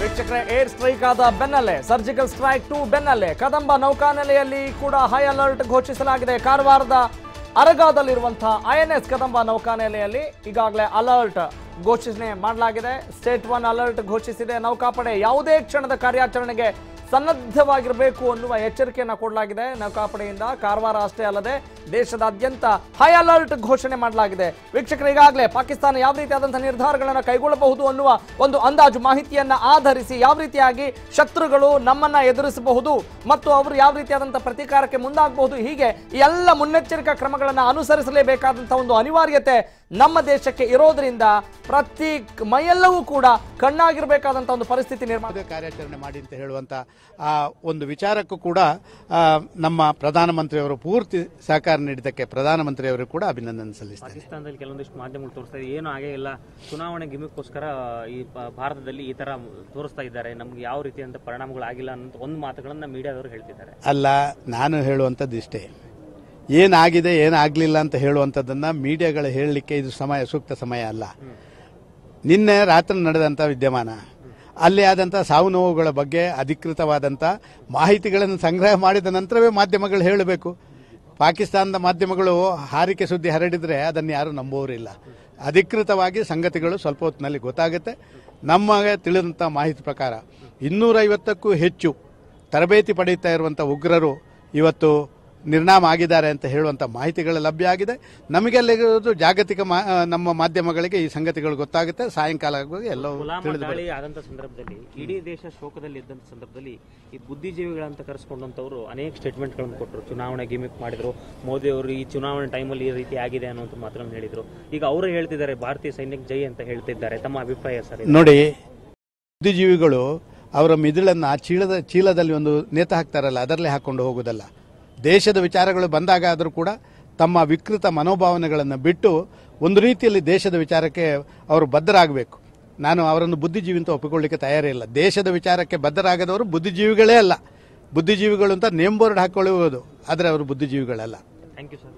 ವೀಕ್ಷಕರೇ, air strike ಆದ ಬೆನ್ನಲ್ಲೇ ಸರ್ಜಿಕಲ್ ಸ್ಟ್ರೈಕ್ 2 ಬೆನ್ನಲ್ಲೇ ಕದಂಬ ನೌಕಾನೆಲೆಯಲ್ಲಿ ಕೂಡ ಹೈ ಅಲರ್ಟ್ ಘೋಷಿಸಲಾಗಿದೆ. ಕಾರವಾರದ ಅರಗಾದಲ್ಲಿರುವಂತಹ INS ಕದಂಬ ನೌಕಾನೆಲೆಯಲ್ಲಿ ಈಗಾಗಲೇ ಅಲರ್ಟ್ ಘೋಷಣೆ ಮಾಡಲಾಗಿದೆ. ಸ್ಟೇಟ್ 1 ಅಲರ್ಟ್ ಘೋಷಿಸಿದೆ ನೌಕಾಪಡೆ. ಯಾವುದೇ ಕ್ಷಣದ ಕಾರ್ಯಾಚರಣೆಗೆ ಸನ್ನದ್ಧವಾಗಿರಬೇಕು ಅನ್ನುವ ಎಚ್ಚರಿಕೆಯನ್ನು ಕೊಡಲಾಗಿದೆ ನೌಕಾಪಡೆಯಿಂದ. ಕಾರವಾರ ಅಷ್ಟೇ ಅಲ್ಲದೆ ದೇಶದಾದ್ಯಂತ ಹೈ ಅಲರ್ಟ್ ಘೋಷಣೆ ಮಾಡಲಾಗಿದೆ. ವೀಕ್ಷಕರು, ಈಗಾಗಲೇ ಪಾಕಿಸ್ತಾನ ಯಾವ ರೀತಿಯಾದಂತಹ ನಿರ್ಧಾರಗಳನ್ನು ಕೈಗೊಳ್ಳಬಹುದು ಅನ್ನುವ ಒಂದು ಅಂದಾಜು ಮಾಹಿತಿಯನ್ನ ಆಧರಿಸಿ ಯಾವ ರೀತಿಯಾಗಿ ಶತ್ರುಗಳು ನಮ್ಮನ್ನ ಎದುರಿಸಬಹುದು ಮತ್ತು ಅವರು ಯಾವ ರೀತಿಯಾದಂತಹ ಪ್ರತೀಕಾರಕ್ಕೆ ಮುಂದಾಗಬಹುದು, ಹೀಗೆ ಎಲ್ಲ ಮುನ್ನೆಚ್ಚರಿಕಾ ಕ್ರಮಗಳನ್ನು ಅನುಸರಿಸಲೇಬೇಕಾದಂತಹ ಒಂದು ಅನಿವಾರ್ಯತೆ ನಮ್ಮ ದೇಶಕ್ಕೆ ಇರೋದ್ರಿಂದ ಪ್ರತಿ ಮೈಯೆಲ್ಲವೂ ಕೂಡ ಕಣ್ಣಾಗಿರಬೇಕಾದಂತಹ ಒಂದು ಪರಿಸ್ಥಿತಿ ನಿರ್ಮಾಣ. ಕಾರ್ಯಾಚರಣೆ ಮಾಡಿ ಅಂತ ಹೇಳುವಂತ ಆ ಒಂದು ವಿಚಾರಕ್ಕೂ ಕೂಡ ನಮ್ಮ ಪ್ರಧಾನಮಂತ್ರಿಯವರು ಪೂರ್ತಿ ಸಹಕಾರ ನೀಡಿದ್ದಕ್ಕೆ ಪ್ರಧಾನಮಂತ್ರಿಯವರು ಕೂಡ ಅಭಿನಂದನೆ ಸಲ್ಲಿಸ್ತಾರೆ. ಪಾಕಿಸ್ತಾನದಲ್ಲಿ ಕೆಲವೊಂದಿಷ್ಟು ಮಾಧ್ಯಮಗಳು ತೋರಿಸ್ತಾ ಇದೆ, ಏನು ಆಗೇ ಇಲ್ಲ, ಚುನಾವಣೆ ಗಿಮಿಕ್ಕೋಸ್ಕರ ಈ ಭಾರತದಲ್ಲಿ ಈ ತರ ತೋರಿಸ್ತಾ ಇದ್ದಾರೆ, ನಮ್ಗೆ ಯಾವ ರೀತಿಯಂತ ಪರಿಣಾಮಗಳು ಆಗಿಲ್ಲ ಅನ್ನೋ ಒಂದು ಮಾತುಗಳನ್ನ ಮೀಡಿಯಾದವರು ಹೇಳ್ತಿದ್ದಾರೆ. ಅಲ್ಲ, ನಾನು ಹೇಳುವಂಥದ್ದು ಇಷ್ಟೇ, ಏನಾಗಿದೆ ಏನಾಗಲಿಲ್ಲ ಅಂತ ಹೇಳುವಂಥದ್ದನ್ನ ಮೀಡಿಯಾಗಳು ಹೇಳಲಿಕ್ಕೆ ಇದು ಸೂಕ್ತ ಸಮಯ ಅಲ್ಲ. ನಿನ್ನೆ ರಾತ್ರಿ ನಡೆದಂಥ ವಿದ್ಯಮಾನ, ಅಲ್ಲಿ ಆದಂಥ ಸಾವು ನೋವುಗಳ ಬಗ್ಗೆ ಅಧಿಕೃತವಾದಂಥ ಮಾಹಿತಿಗಳನ್ನು ಸಂಗ್ರಹ ಮಾಡಿದ ನಂತರವೇ ಮಾಧ್ಯಮಗಳು ಹೇಳಬೇಕು. ಪಾಕಿಸ್ತಾನದ ಮಾಧ್ಯಮಗಳು ಹಾರಿಕೆ ಸುದ್ದಿ ಹರಡಿದರೆ ಅದನ್ನು ಯಾರೂ ನಂಬುವರಿಲ್ಲ. ಅಧಿಕೃತವಾಗಿ ಸಂಗತಿಗಳು ಸ್ವಲ್ಪ ಹೊತ್ತಿನಲ್ಲಿ ಗೊತ್ತಾಗುತ್ತೆ. ನಮಗೆ ತಿಳಿದಂಥ ಮಾಹಿತಿ ಪ್ರಕಾರ 250ಕ್ಕೂ ಹೆಚ್ಚು ತರಬೇತಿ ಪಡೆಯುತ್ತಾ ಇರುವಂಥ ಉಗ್ರರು ಇವತ್ತು ನಿರ್ನಾಮ ಆಗಿದ್ದಾರೆ ಅಂತ ಹೇಳುವಂಥ ಮಾಹಿತಿಗಳು ಲಭ್ಯ ಆಗಿದೆ. ನಮಗೆಲ್ಲಿರೋದು ಜಾಗತಿಕ ನಮ್ಮ ಮಾಧ್ಯಮಗಳಿಗೆ ಈ ಸಂಗತಿಗಳು ಗೊತ್ತಾಗುತ್ತೆ. ಸಾಯಂಕಾಲ ಎಲ್ಲವೂ ದಾಳಿ ಆದಂತ ಸಂದರ್ಭದಲ್ಲಿ ಇಡೀ ದೇಶ ಶೋಕದಲ್ಲಿ ಇದ್ದಂತ ಸಂದರ್ಭದಲ್ಲಿ ಈ ಬುದ್ಧಿಜೀವಿಗಳಂತ ಕರೆಸ್ಕೊಂಡಂತವರು ಅನೇಕ ಸ್ಟೇಟ್ಮೆಂಟ್ಗಳನ್ನು ಕೊಟ್ಟರು. ಚುನಾವಣೆ ಗಿಮಿಕ್ ಮಾಡಿದ್ರು, ಮೋದಿ ಅವರು ಈ ಚುನಾವಣೆ ಟೈಮಲ್ಲಿ ಈ ರೀತಿ ಆಗಿದೆ ಅನ್ನುವಂಥ ಮಾತನ್ನು ಹೇಳಿದ್ರು. ಈಗ ಅವರು ಹೇಳ್ತಿದ್ದಾರೆ ಭಾರತೀಯ ಸೈನ್ಯಕ್ಕೆ ಜೈ ಅಂತ ಹೇಳ್ತಿದ್ದಾರೆ. ತಮ್ಮ ಅಭಿಪ್ರಾಯ ಸರ್? ನೋಡಿ, ಬುದ್ಧಿಜೀವಿಗಳು ಅವರ ಮಿದುಳನ್ನ ಚೀಲದಲ್ಲಿ ಒಂದು ನೇತು ಹಾಕ್ತಾರಲ್ಲ, ಅದರಲ್ಲೇ ಹಾಕೊಂಡು ಹೋಗುವುದಲ್ಲ. ದೇಶದ ವಿಚಾರಗಳು ಬಂದಾಗ ಆದರೂ ಕೂಡ ತಮ್ಮ ವಿಕೃತ ಮನೋಭಾವನೆಗಳನ್ನು ಬಿಟ್ಟು ಒಂದು ರೀತಿಯಲ್ಲಿ ದೇಶದ ವಿಚಾರಕ್ಕೆ ಅವರು ಬದ್ಧರಾಗಬೇಕು. ನಾನು ಅವರನ್ನು ಬುದ್ಧಿಜೀವಿ ಅಂತ ಒಪ್ಪಿಕೊಳ್ಳಿಕ್ಕೆ ತಯಾರೇ ಇಲ್ಲ. ದೇಶದ ವಿಚಾರಕ್ಕೆ ಬದ್ಧರಾಗದವರು ಬುದ್ಧಿಜೀವಿಗಳೇ ಅಲ್ಲ. ಬುದ್ಧಿಜೀವಿಗಳು ಅಂತ ನೇಮ್ ಬೋರ್ಡ್ ಹಾಕೊಳ್ಳುವುದು, ಆದರೆ ಅವರು ಬುದ್ಧಿಜೀವಿಗಳಲ್ಲ. Thank you sir.